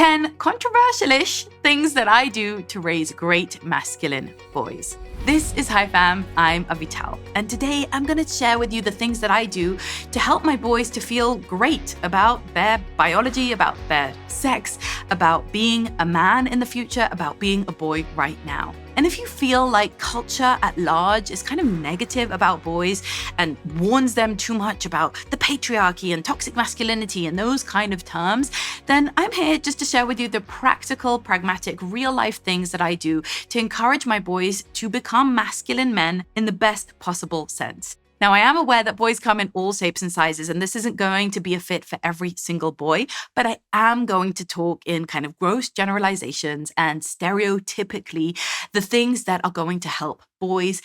10 controversial-ish things that I do to raise great masculine boys. This is Hi Fam, I'm Avital, and today I'm going to share with you the things that I do to help my boys to feel great about their biology, about their sex, about being a man in the future, about being a boy right now. And if you feel like culture at large is kind of negative about boys and warns them too much about the patriarchy and toxic masculinity and those kind of terms, then I'm here just to share with you the practical, pragmatic, real-life things that I do to encourage my boys to become masculine men in the best possible sense. Now, I am aware that boys come in all shapes and sizes, and this isn't going to be a fit for every single boy, but I am going to talk in kind of gross generalizations and stereotypically the things that are going to help boys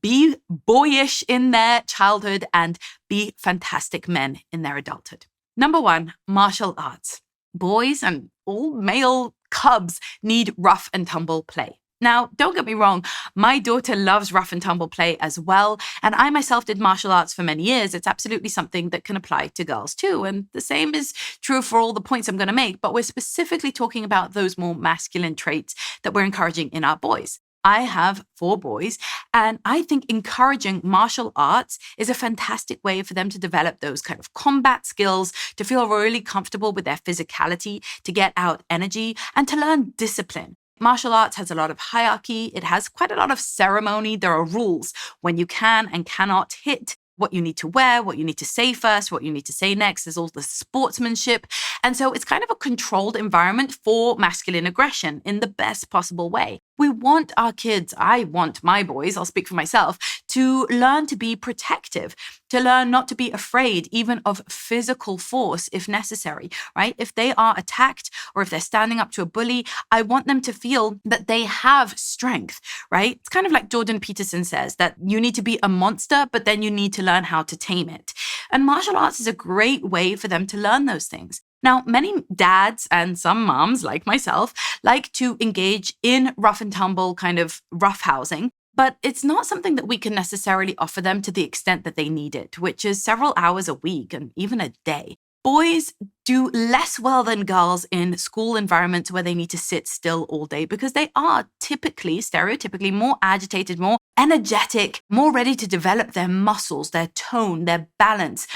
be boyish in their childhood and be fantastic men in their adulthood. Number 1, martial arts. Boys and all male cubs need rough and tumble play. Now, don't get me wrong, my daughter loves rough and tumble play as well, and I myself did martial arts for many years. It's absolutely something that can apply to girls too, and the same is true for all the points I'm going to make, but we're specifically talking about those more masculine traits that we're encouraging in our boys. I have 4 boys, and I think encouraging martial arts is a fantastic way for them to develop those kind of combat skills, to feel really comfortable with their physicality, to get out energy, and to learn discipline. Martial arts has a lot of hierarchy. It has quite a lot of ceremony. There are rules when you can and cannot hit, what you need to wear, what you need to say first, what you need to say next. There's all the sportsmanship. And so it's kind of a controlled environment for masculine aggression in the best possible way. We want our kids, I want my boys, I'll speak for myself, to learn to be protective, to learn not to be afraid even of physical force if necessary, right? If they are attacked or if they're standing up to a bully, I want them to feel that they have strength, right? It's kind of like Jordan Peterson says, that you need to be a monster, but then you need to learn how to tame it. And martial arts is a great way for them to learn those things. Now, many dads and some moms, like myself, like to engage in rough and tumble kind of roughhousing, but it's not something that we can necessarily offer them to the extent that they need it, which is several hours a week and even a day. Boys do less well than girls in school environments where they need to sit still all day because they are typically, stereotypically, more agitated, more energetic, more ready to develop their muscles, their tone, their balance,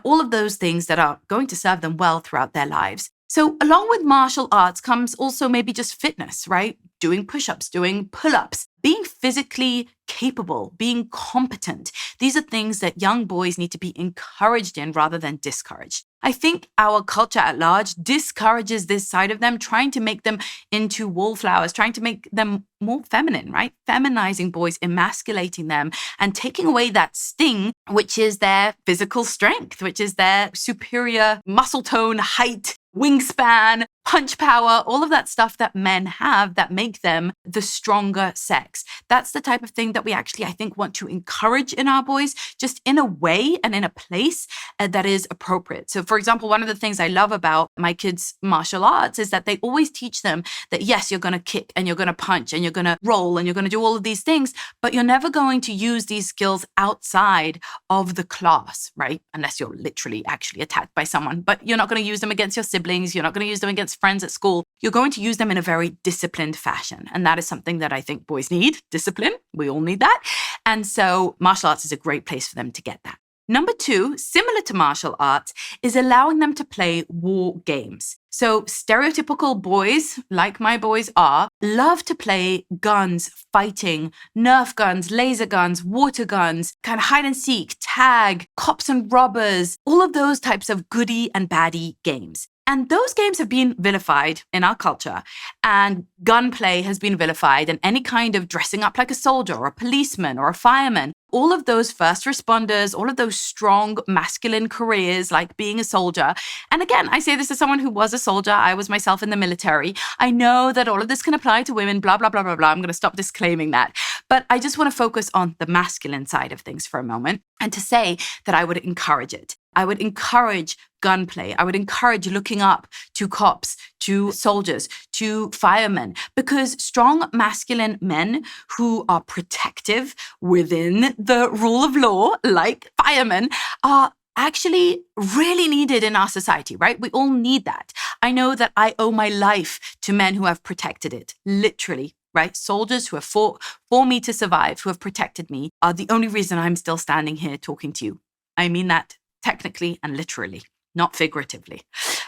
all of those things that are going to serve them well throughout their lives. So along with martial arts comes also maybe just fitness, right? Doing push-ups, doing pull-ups, being physically capable, being competent. These are things that young boys need to be encouraged in rather than discouraged. I think our culture at large discourages this side of them, trying to make them into wallflowers, trying to make them more feminine, right? Feminizing boys, emasculating them, and taking away that sting, which is their physical strength, which is their superior muscle tone, height, wingspan, punch power, all of that stuff that men have that make them the stronger sex. That's the type of thing that we actually, I think, want to encourage in our boys, just in a way and in a place that is appropriate. So, for example, one of the things I love about my kids' martial arts is that they always teach them that, yes, you're going to kick and you're going to punch and you're going to roll and you're going to do all of these things, but you're never going to use these skills outside of the class, right? Unless you're literally actually attacked by someone, but you're not going to use them against your siblings. You're not going to use them against friends at school. You're going to use them in a very disciplined fashion. And that is something that I think boys need, discipline. We all need that. And so martial arts is a great place for them to get that. Number 2, similar to martial arts, is allowing them to play war games. So stereotypical boys, like my boys are, love to play guns, fighting, Nerf guns, laser guns, water guns, kind of hide and seek, tag, cops and robbers, all of those types of goody and baddie games. And those games have been vilified in our culture, and gunplay has been vilified, and any kind of dressing up like a soldier or a policeman or a fireman, all of those first responders, all of those strong masculine careers like being a soldier. And again, I say this as someone who was a soldier. I was myself in the military. I know that all of this can apply to women, blah, blah, blah, blah, blah. I'm going to stop disclaiming that. But I just want to focus on the masculine side of things for a moment and to say that I would encourage it. I would encourage gunplay. I would encourage looking up to cops, to soldiers, to firemen, because strong masculine men who are protective within the rule of law, like firemen, are actually really needed in our society, right? We all need that. I know that I owe my life to men who have protected it, literally, right? Soldiers who have fought for me to survive, who have protected me, are the only reason I'm still standing here talking to you. I mean that technically and literally, not figuratively.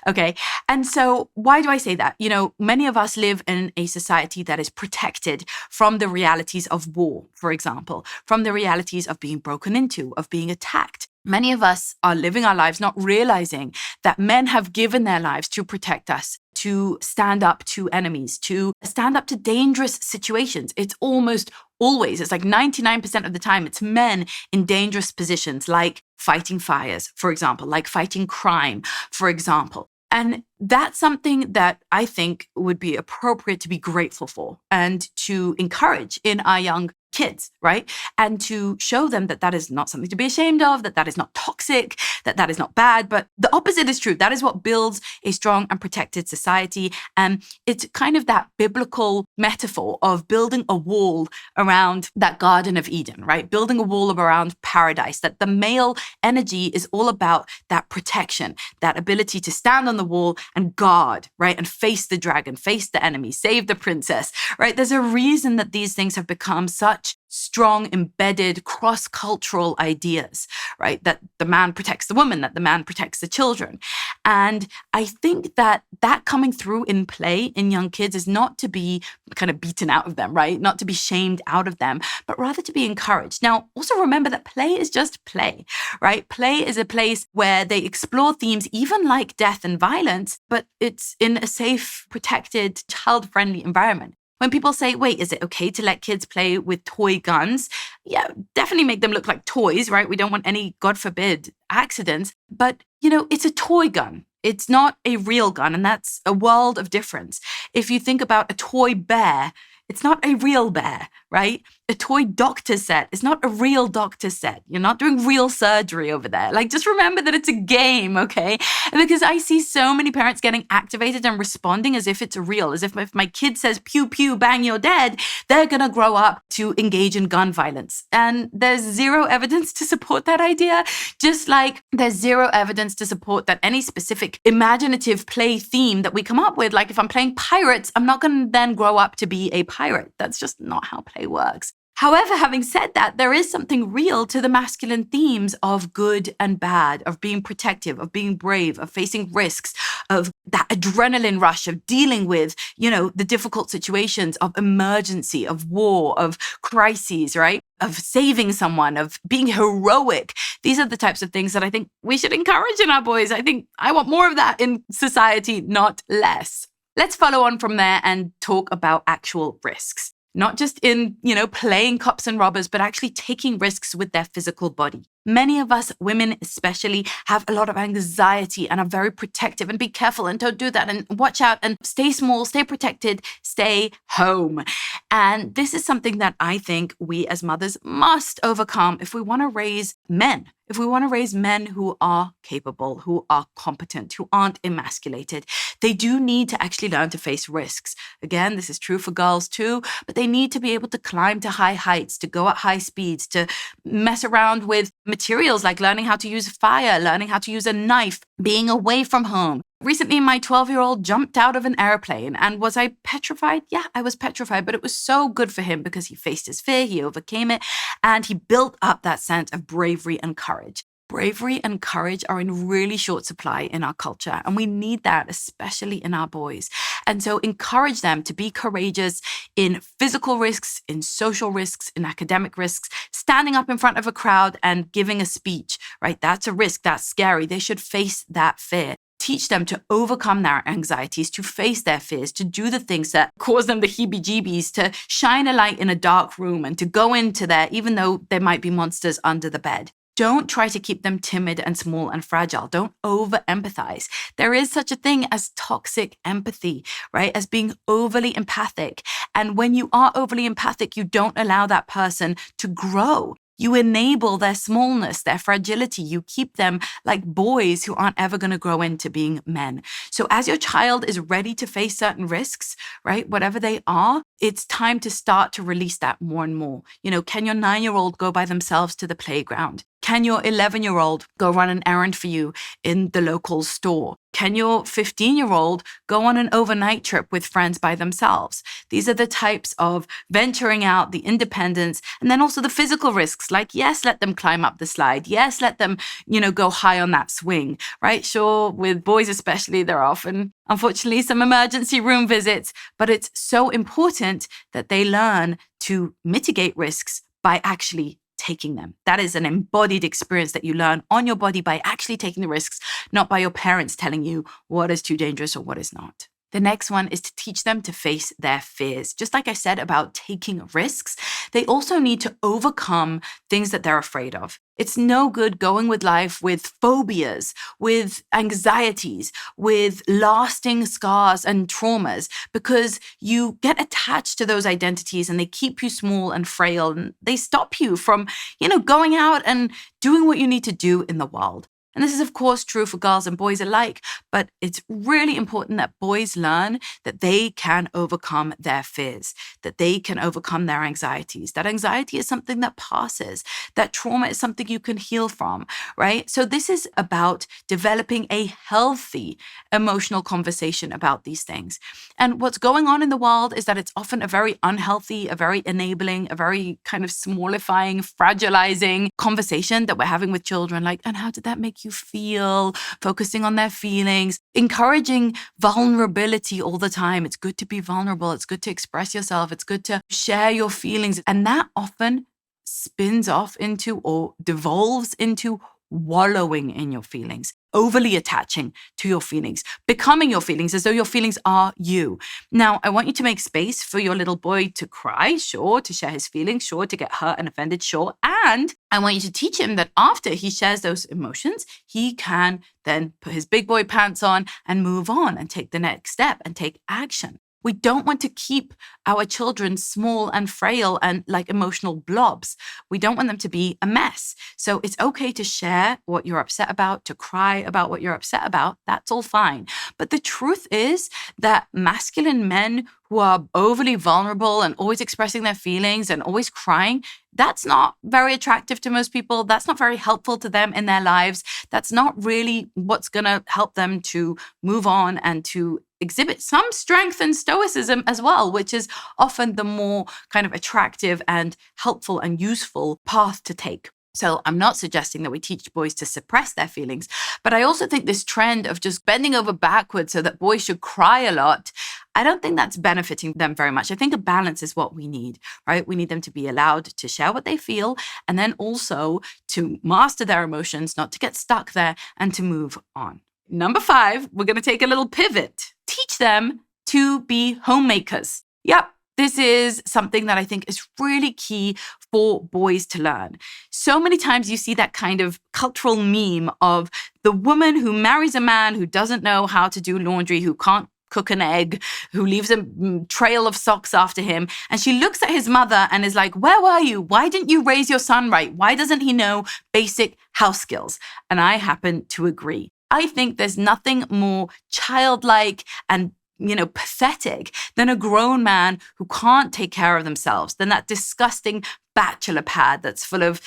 Okay. And so why do I say that? Many of us live in a society that is protected from the realities of war, for example, from the realities of being broken into, of being attacked. Many of us are living our lives not realizing that men have given their lives to protect us, to stand up to enemies, to stand up to dangerous situations. It's almost always, it's like 99% of the time, it's men in dangerous positions, like fighting fires, for example, like fighting crime, for example. And that's something that I think would be appropriate to be grateful for and to encourage in our young kids, right? And to show them that that is not something to be ashamed of, that that is not toxic, that that is not bad, but the opposite is true. That is what builds a strong and protected society. And it's kind of that biblical metaphor of building a wall around that Garden of Eden, right? Building a wall around paradise, that the male energy is all about that protection, that ability to stand on the wall and guard, right? And face the dragon, face the enemy, save the princess, right? There's a reason that these things have become such strong, embedded, cross-cultural ideas, right? That the man protects the woman, that the man protects the children. And I think that coming through in play in young kids is not to be kind of beaten out of them, right? Not to be shamed out of them, but rather to be encouraged. Now, also remember that play is just play, right? Play is a place where they explore themes even like death and violence, but it's in a safe, protected, child-friendly environment. When people say, wait, is it okay to let kids play with toy guns? Yeah, definitely make them look like toys, right? We don't want any, God forbid, accidents. But, it's a toy gun. It's not a real gun, and that's a world of difference. If you think about a toy bear, it's not a real bear, right? A toy doctor set is not a real doctor set. You're not doing real surgery over there. Like, just remember that it's a game, okay? Because I see so many parents getting activated and responding as if it's real, as if my kid says, pew, pew, bang, you're dead, they're going to grow up to engage in gun violence. And there's zero evidence to support that idea, just like there's zero evidence to support that any specific imaginative play theme that we come up with. Like, if I'm playing pirates, I'm not going to then grow up to be a pirate. That's just not how play works. However, having said that, there is something real to the masculine themes of good and bad, of being protective, of being brave, of facing risks, of that adrenaline rush, of dealing with, the difficult situations of emergency, of war, of crises, right? Of saving someone, of being heroic. These are the types of things that I think we should encourage in our boys. I think I want more of that in society, not less. Let's follow on from there and talk about actual risks. Not just in, playing cops and robbers, but actually taking risks with their physical body. Many of us, women especially, have a lot of anxiety and are very protective, and be careful and don't do that and watch out and stay small, stay protected, stay home. And this is something that I think we as mothers must overcome if we want to raise men. If we want to raise men who are capable, who are competent, who aren't emasculated, they do need to actually learn to face risks. Again, this is true for girls too, but they need to be able to climb to high heights, to go at high speeds, to mess around with materials like learning how to use fire, learning how to use a knife, being away from home. Recently, my 12-year-old jumped out of an airplane, and was I petrified? Yeah, I was petrified, but it was so good for him because he faced his fear, he overcame it, and he built up that sense of bravery and courage. Bravery and courage are in really short supply in our culture, and we need that, especially in our boys. And so encourage them to be courageous in physical risks, in social risks, in academic risks, standing up in front of a crowd and giving a speech, right? That's a risk, that's scary. They should face that fear. Teach them to overcome their anxieties, to face their fears, to do the things that cause them the heebie-jeebies, to shine a light in a dark room and to go into there, even though there might be monsters under the bed. Don't try to keep them timid and small and fragile. Don't over-empathize. There is such a thing as toxic empathy, right? As being overly empathic. And when you are overly empathic, you don't allow that person to grow. You enable their smallness, their fragility. You keep them like boys who aren't ever going to grow into being men. So as your child is ready to face certain risks, right, whatever they are, it's time to start to release that more and more. Can your 9-year-old go by themselves to the playground? Can your 11-year-old go run an errand for you in the local store? Can your 15-year-old go on an overnight trip with friends by themselves? These are the types of venturing out, the independence, and then also the physical risks. Like, yes, let them climb up the slide. Yes, let them, go high on that swing, right? Sure, with boys especially, there are often, unfortunately, some emergency room visits, but it's so important that they learn to mitigate risks by actually taking them. That is an embodied experience that you learn on your body by actually taking the risks, not by your parents telling you what is too dangerous or what is not. The next one is to teach them to face their fears. Just like I said about taking risks, they also need to overcome things that they're afraid of. It's no good going with life with phobias, with anxieties, with lasting scars and traumas, because you get attached to those identities and they keep you small and frail, and they stop you from, going out and doing what you need to do in the world. And this is, of course, true for girls and boys alike, but it's really important that boys learn that they can overcome their fears, that they can overcome their anxieties. That anxiety is something that passes. That trauma is something you can heal from, right? So this is about developing a healthy emotional conversation about these things. And what's going on in the world is that it's often a very unhealthy, a very enabling, a very kind of smallifying, fragilizing conversation that we're having with children. Like, and how did that make you feel? Focusing on their feelings, encouraging vulnerability all the time. It's good to be vulnerable. It's good to express yourself. It's good to share your feelings. And that often spins off into or devolves into wallowing in your feelings, overly attaching to your feelings, becoming your feelings as though your feelings are you. Now, I want you to make space for your little boy to cry, sure, to share his feelings, sure, to get hurt and offended, sure. And I want you to teach him that after he shares those emotions, he can then put his big boy pants on and move on and take the next step and take action. We don't want to keep our children small and frail and like emotional blobs. We don't want them to be a mess. So it's okay to share what you're upset about, to cry about what you're upset about. That's all fine. But the truth is that masculine men who are overly vulnerable and always expressing their feelings and always crying, that's not very attractive to most people. That's not very helpful to them in their lives. That's not really what's going to help them to move on and to exhibit some strength and stoicism as well, which is often the more kind of attractive and helpful and useful path to take. So I'm not suggesting that we teach boys to suppress their feelings, but I also think this trend of just bending over backwards so that boys should cry a lot, I don't think that's benefiting them very much. I think a balance is what we need, right? We need them to be allowed to share what they feel and then also to master their emotions, not to get stuck there and to move on. Number 5, we're going to take a little pivot. Teach them to be homemakers. Yep. This is something that I think is really key for boys to learn. So many times you see that kind of cultural meme of the woman who marries a man who doesn't know how to do laundry, who can't cook an egg, who leaves a trail of socks after him. And she looks at his mother and is like, where were you? Why didn't you raise your son right? Why doesn't he know basic house skills? And I happen to agree. I think there's nothing more childlike and pathetic than a grown man who can't take care of themselves, than that disgusting bachelor pad that's full of,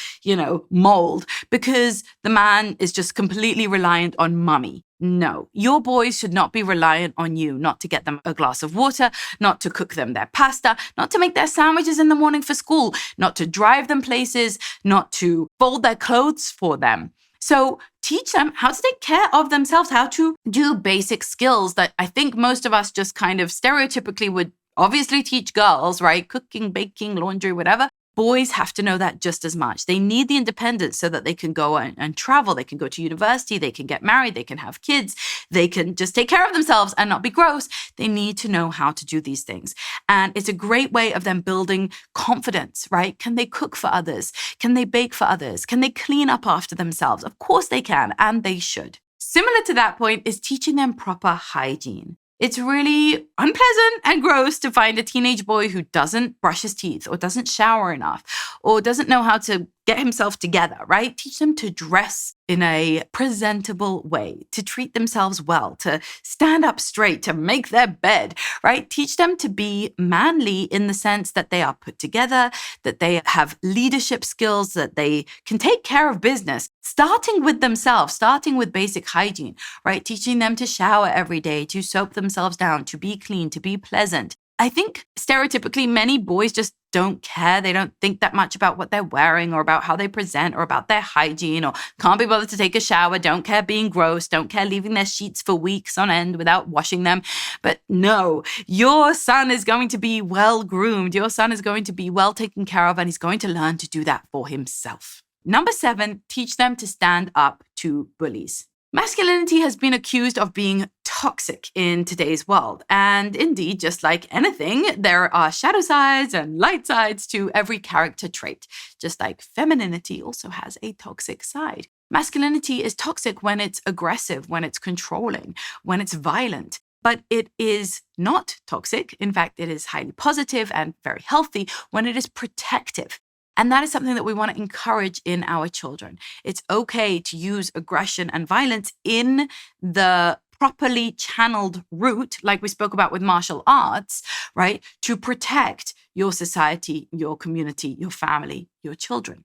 mold, because the man is just completely reliant on mummy. No, your boys should not be reliant on you, not to get them a glass of water, not to cook them their pasta, not to make their sandwiches in the morning for school, not to drive them places, not to fold their clothes for them. So teach them how to take care of themselves, how to do basic skills that I think most of us just kind of stereotypically would obviously teach girls, right? Cooking, baking, laundry, whatever. Boys have to know that just as much. They need the independence so that they can go and travel. They can go to university. They can get married. They can have kids. They can just take care of themselves and not be gross. They need to know how to do these things. And it's a great way of them building confidence, right? Can they cook for others? Can they bake for others? Can they clean up after themselves? Of course they can, and they should. Similar to that point is teaching them proper hygiene. It's really unpleasant and gross to find a teenage boy who doesn't brush his teeth or doesn't shower enough or doesn't know how to get himself together, right? Teach them to dress in a presentable way, to treat themselves well, to stand up straight, to make their bed, right? Teach them to be manly in the sense that they are put together, that they have leadership skills, that they can take care of business, starting with themselves, starting with basic hygiene, right? Teaching them to shower every day, to soap themselves down, to be clean, to be pleasant. I think stereotypically many boys just don't care. They don't think that much about what they're wearing or about how they present or about their hygiene or can't be bothered to take a shower, don't care being gross, don't care leaving their sheets for weeks on end without washing them. But no, your son is going to be well groomed. Your son is going to be well taken care of, and he's going to learn to do that for himself. Number 7, teach them to stand up to bullies. Masculinity has been accused of being toxic in today's world. And indeed, just like anything, there are shadow sides and light sides to every character trait, just like femininity also has a toxic side. Masculinity is toxic when it's aggressive, when it's controlling, when it's violent. But it is not toxic. In fact, it is highly positive and very healthy when it is protective. And that is something that we want to encourage in our children. It's okay to use aggression and violence in the properly channeled route, like we spoke about with martial arts, right? To protect your society, your community, your family, your children.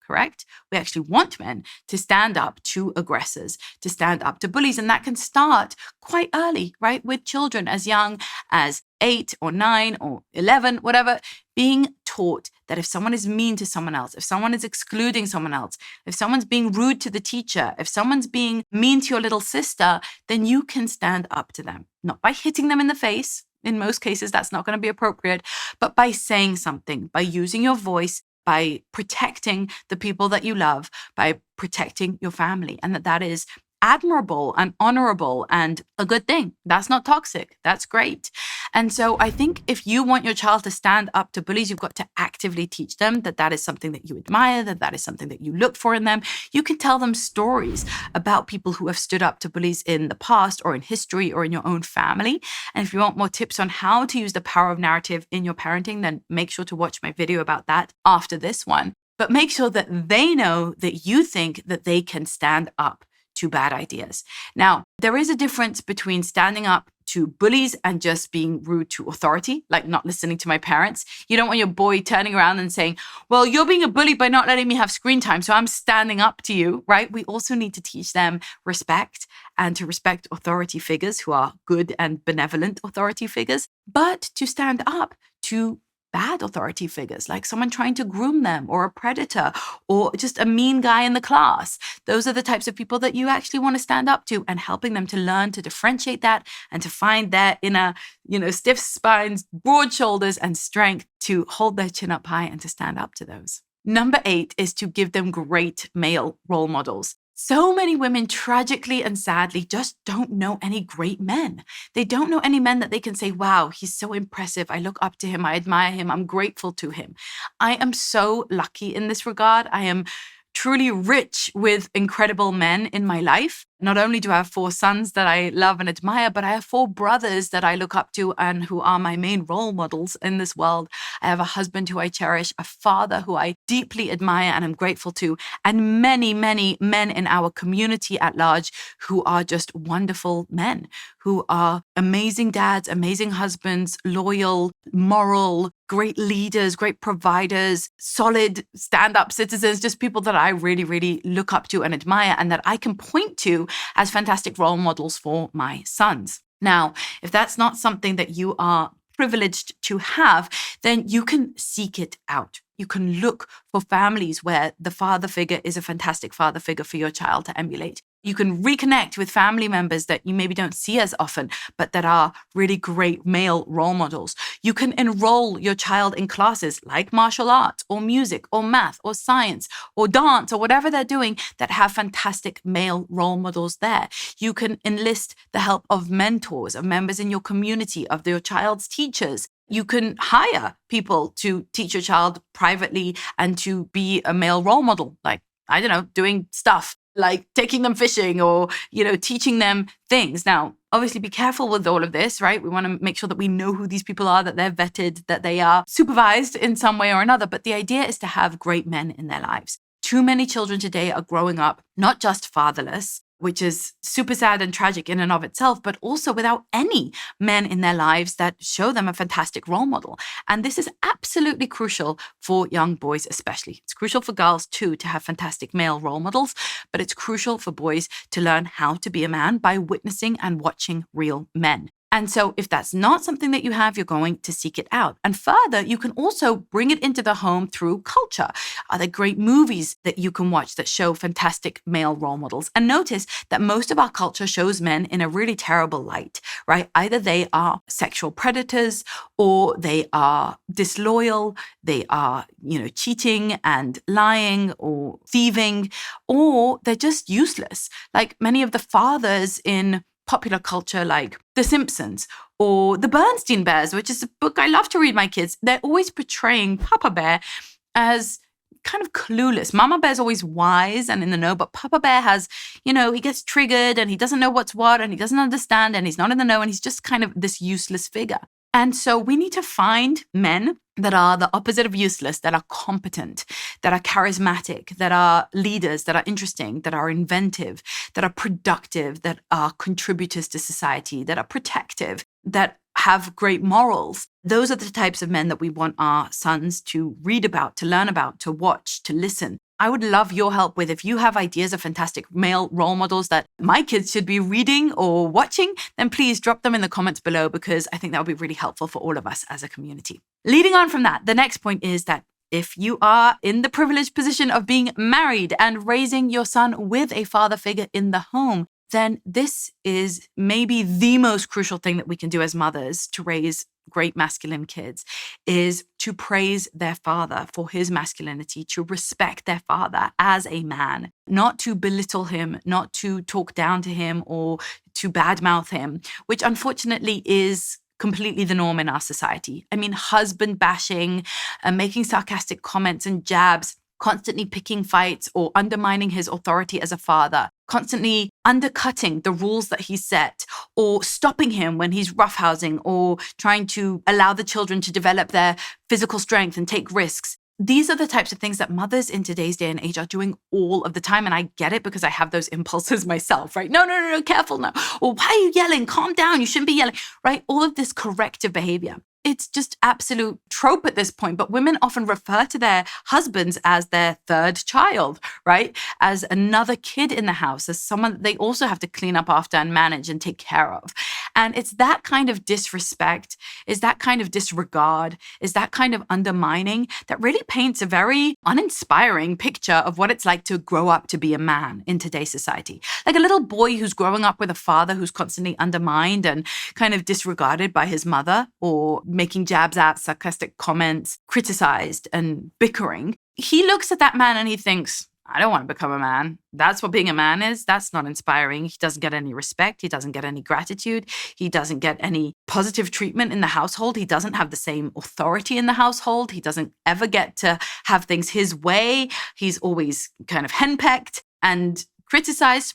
Correct? We actually want men to stand up to aggressors, to stand up to bullies. And that can start quite early, right? With children as young as 8 or 9 or 11, whatever, being taught that if someone is mean to someone else, if someone is excluding someone else, if someone's being rude to the teacher, if someone's being mean to your little sister, then you can stand up to them. Not by hitting them in the face. In most cases, that's not going to be appropriate, but by saying something, by using your voice, by protecting the people that you love, by protecting your family, and that is admirable and honorable and a good thing. That's not toxic. That's great. And so I think if you want your child to stand up to bullies, you've got to actively teach them that is something that you admire, that is something that you look for in them. You can tell them stories about people who have stood up to bullies in the past or in history or in your own family. And if you want more tips on how to use the power of narrative in your parenting, then make sure to watch my video about that after this one. But make sure that they know that you think that they can stand up to bad ideas. Now, there is a difference between standing up to bullies and just being rude to authority, like not listening to my parents. You don't want your boy turning around and saying, well, you're being a bully by not letting me have screen time, so I'm standing up to you, right? We also need to teach them respect and to respect authority figures who are good and benevolent authority figures, but to stand up to bad authority figures, like someone trying to groom them or a predator or just a mean guy in the class. Those are the types of people that you actually want to stand up to, and helping them to learn to differentiate that and to find their inner, stiff spines, broad shoulders, and strength to hold their chin up high and to stand up to those. Number 8 is to give them great male role models. So many women tragically and sadly just don't know any great men. They don't know any men that they can say, wow, he's so impressive. I look up to him. I admire him. I'm grateful to him. I am so lucky in this regard. I am truly rich with incredible men in my life. Not only do I have 4 sons that I love and admire, but I have 4 brothers that I look up to and who are my main role models in this world. I have a husband who I cherish, a father who I deeply admire and am grateful to, and many, many men in our community at large who are just wonderful men, who are amazing dads, amazing husbands, loyal, moral, great leaders, great providers, solid stand-up citizens, just people that I really, really look up to and admire and that I can point to as fantastic role models for my sons. Now, if that's not something that you are privileged to have, then you can seek it out. You can look for families where the father figure is a fantastic father figure for your child to emulate. You can reconnect with family members that you maybe don't see as often, but that are really great male role models. You can enroll your child in classes like martial arts or music or math or science or dance or whatever they're doing that have fantastic male role models there. You can enlist the help of mentors, of members in your community, of your child's teachers. You can hire people to teach your child privately and to be a male role model, like, I don't know, doing stuff like taking them fishing or, teaching them things. Now, obviously be careful with all of this, right? We want to make sure that we know who these people are, that they're vetted, that they are supervised in some way or another. But the idea is to have great men in their lives. Too many children today are growing up not just fatherless, which is super sad and tragic in and of itself, but also without any men in their lives that show them a fantastic role model. And this is absolutely crucial for young boys, especially. It's crucial for girls too to have fantastic male role models, but it's crucial for boys to learn how to be a man by witnessing and watching real men. And so if that's not something that you have, you're going to seek it out. And further, you can also bring it into the home through culture. Are there great movies that you can watch that show fantastic male role models? And notice that most of our culture shows men in a really terrible light, right? Either they are sexual predators, or they are disloyal, they are, cheating and lying or thieving, or they're just useless. Like many of the fathers in popular culture like The Simpsons or The Bernstein Bears, which is a book I love to read my kids. They're always portraying Papa Bear as kind of clueless. Mama Bear's always wise and in the know, but Papa Bear has, he gets triggered and he doesn't know what's what and he doesn't understand and he's not in the know and he's just kind of this useless figure. And so we need to find men that are the opposite of useless, that are competent, that are charismatic, that are leaders, that are interesting, that are inventive, that are productive, that are contributors to society, that are protective, that have great morals. Those are the types of men that we want our sons to read about, to learn about, to watch, to listen. I would love your help with if you have ideas of fantastic male role models that my kids should be reading or watching, then please drop them in the comments below because I think that would be really helpful for all of us as a community. Leading on from that, the next point is that if you are in the privileged position of being married and raising your son with a father figure in the home, then this is maybe the most crucial thing that we can do as mothers to raise great masculine kids, is to praise their father for his masculinity, to respect their father as a man, not to belittle him, not to talk down to him or to badmouth him, which unfortunately is completely the norm in our society. I mean, husband bashing, making sarcastic comments and jabs, constantly picking fights or undermining his authority as a father, constantly undercutting the rules that he set or stopping him when he's roughhousing or trying to allow the children to develop their physical strength and take risks. These are the types of things that mothers in today's day and age are doing all of the time. And I get it because I have those impulses myself, right? No, careful now. Or why are you yelling? Calm down. You shouldn't be yelling, right? All of this corrective behavior. It's just absolute trope at this point, but women often refer to their husbands as their third child, right? As another kid in the house, as someone that they also have to clean up after and manage and take care of. And it's that kind of disrespect, is that kind of disregard, is that kind of undermining that really paints a very uninspiring picture of what it's like to grow up to be a man in today's society. Like a little boy who's growing up with a father who's constantly undermined and kind of disregarded by his mother, or making jabs at, sarcastic comments, criticized and bickering. He looks at that man and he thinks, I don't want to become a man. That's what being a man is. That's not inspiring. He doesn't get any respect. He doesn't get any gratitude. He doesn't get any positive treatment in the household. He doesn't have the same authority in the household. He doesn't ever get to have things his way. He's always kind of henpecked and criticized.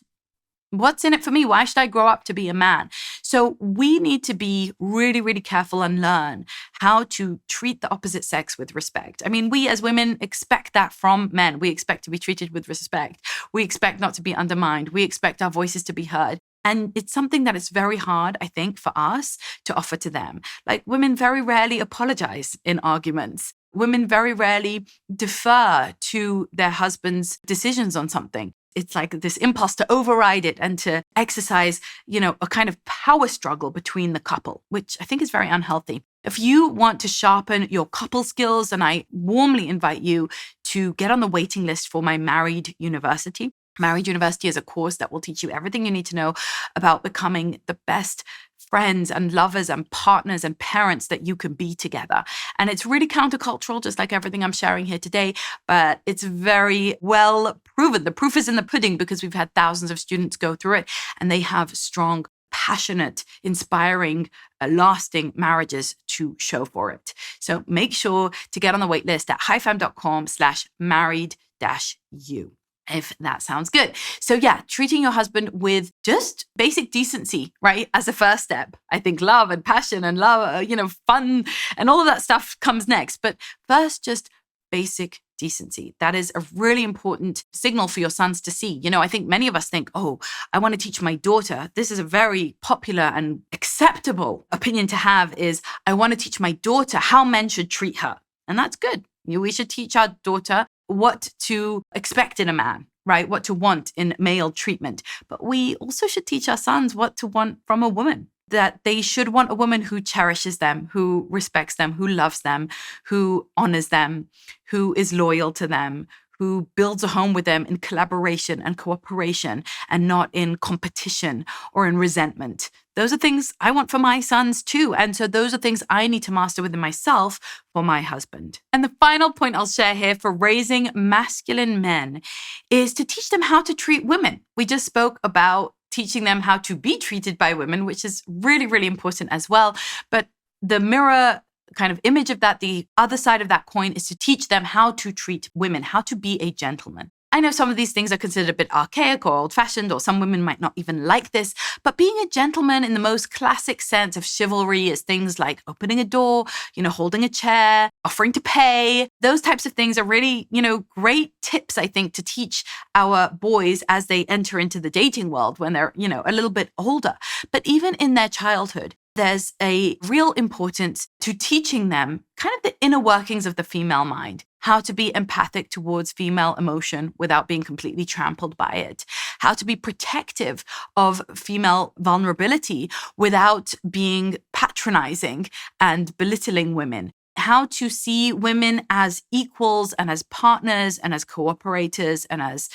What's in it for me? Why should I grow up to be a man? So we need to be really, really careful and learn how to treat the opposite sex with respect. I mean, we as women expect that from men. We expect to be treated with respect. We expect not to be undermined. We expect our voices to be heard. And it's something that is very hard, I think, for us to offer to them. Like women very rarely apologize in arguments. Women very rarely defer to their husband's decisions on something. It's like this impulse to override it and to exercise, a kind of power struggle between the couple, which I think is very unhealthy. If you want to sharpen your couple skills, then I warmly invite you to get on the waiting list for my Married University. Married University is a course that will teach you everything you need to know about becoming the best friends and lovers and partners and parents that you can be together. And it's really countercultural, just like everything I'm sharing here today, but it's very well proven. The proof is in the pudding because we've had thousands of students go through it and they have strong, passionate, inspiring, lasting marriages to show for it. So make sure to get on the wait list at highfam.com/married-you. If that sounds good. So yeah, treating your husband with just basic decency, right? As a first step. I think love and passion and love, fun and all of that stuff comes next. But first, just basic decency. That is a really important signal for your sons to see. I think many of us think, oh, I want to teach my daughter. This is a very popular and acceptable opinion to have, is I want to teach my daughter how men should treat her. And that's good. We should teach our daughter what to expect in a man, right? What to want in male treatment. But we also should teach our sons what to want from a woman. That they should want a woman who cherishes them, who respects them, who loves them, who honors them, who is loyal to them, who builds a home with them in collaboration and cooperation and not in competition or in resentment. Those are things I want for my sons too. And so those are things I need to master within myself for my husband. And the final point I'll share here for raising masculine men is to teach them how to treat women. We just spoke about teaching them how to be treated by women, which is really, really important as well. But the mirror kind of image of that, the other side of that coin, is to teach them how to treat women, how to be a gentleman. I know some of these things are considered a bit archaic or old-fashioned, or some women might not even like this, but being a gentleman in the most classic sense of chivalry is things like opening a door, holding a chair, offering to pay. Those types of things are really, great tips, I think, to teach our boys as they enter into the dating world when they're, a little bit older. But even in their childhood, there's a real importance to teaching them kind of the inner workings of the female mind, how to be empathic towards female emotion without being completely trampled by it, how to be protective of female vulnerability without being patronizing and belittling women, how to see women as equals and as partners and as cooperators and as,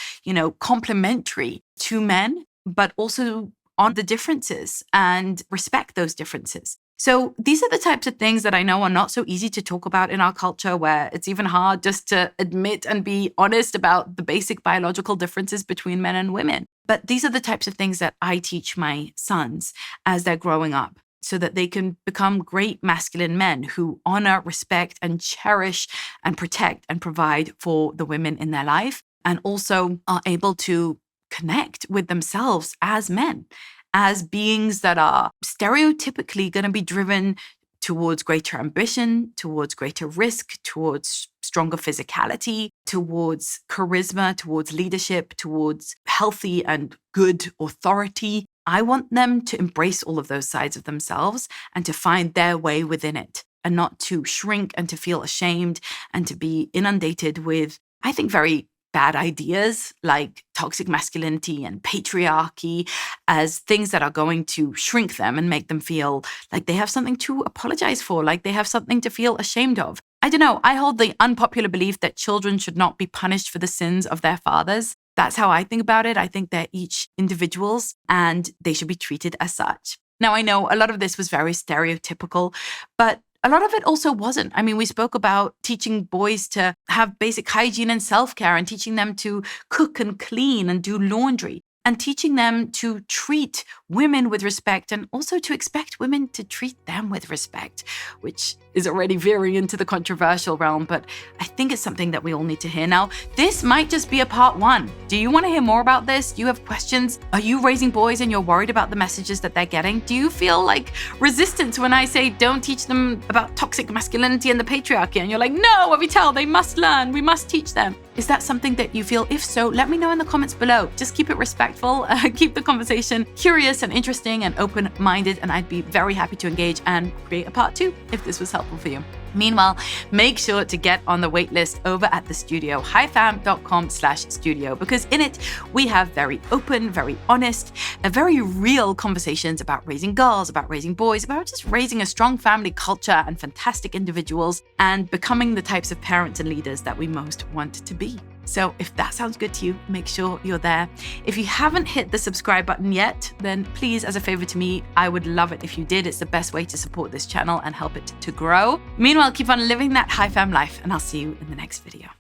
complementary to men, but also on the differences and respect those differences. So these are the types of things that I know are not so easy to talk about in our culture, where it's even hard just to admit and be honest about the basic biological differences between men and women. But these are the types of things that I teach my sons as they're growing up, so that they can become great masculine men who honor, respect, and cherish and protect and provide for the women in their life, and also are able to connect with themselves as men, as beings that are stereotypically going to be driven towards greater ambition, towards greater risk, towards stronger physicality, towards charisma, towards leadership, towards healthy and good authority. I want them to embrace all of those sides of themselves and to find their way within it, and not to shrink and to feel ashamed and to be inundated with, I think, very bad ideas like toxic masculinity and patriarchy as things that are going to shrink them and make them feel like they have something to apologize for, like they have something to feel ashamed of. I don't know. I hold the unpopular belief that children should not be punished for the sins of their fathers. That's how I think about it. I think they're each individuals and they should be treated as such. Now, I know a lot of this was very stereotypical, but a lot of it also wasn't. I mean, we spoke about teaching boys to have basic hygiene and self-care, and teaching them to cook and clean and do laundry, and teaching them to treat women with respect, and also to expect women to treat them with respect, which is already veering into the controversial realm, but I think it's something that we all need to hear. Now, this might just be a part one. Do you want to hear more about this? Do you have questions? Are you raising boys and you're worried about the messages that they're getting? Do you feel like resistance when I say don't teach them about toxic masculinity and the patriarchy? And you're like, no, Avital, they must learn. We must teach them. Is that something that you feel? If so, let me know in the comments below. Just keep it respectful, keep the conversation curious and interesting and open-minded, and I'd be very happy to engage and create a part two if this was helpful for you. Meanwhile, make sure to get on the waitlist over at the studio, highfam.com/studio, because in it, we have very open, very honest, very real conversations about raising girls, about raising boys, about just raising a strong family culture and fantastic individuals and becoming the types of parents and leaders that we most want to be. So if that sounds good to you, make sure you're there. If you haven't hit the subscribe button yet, then please, as a favor to me, I would love it if you did. It's the best way to support this channel and help it to grow. Meanwhile, keep on living that high fam life, and I'll see you in the next video.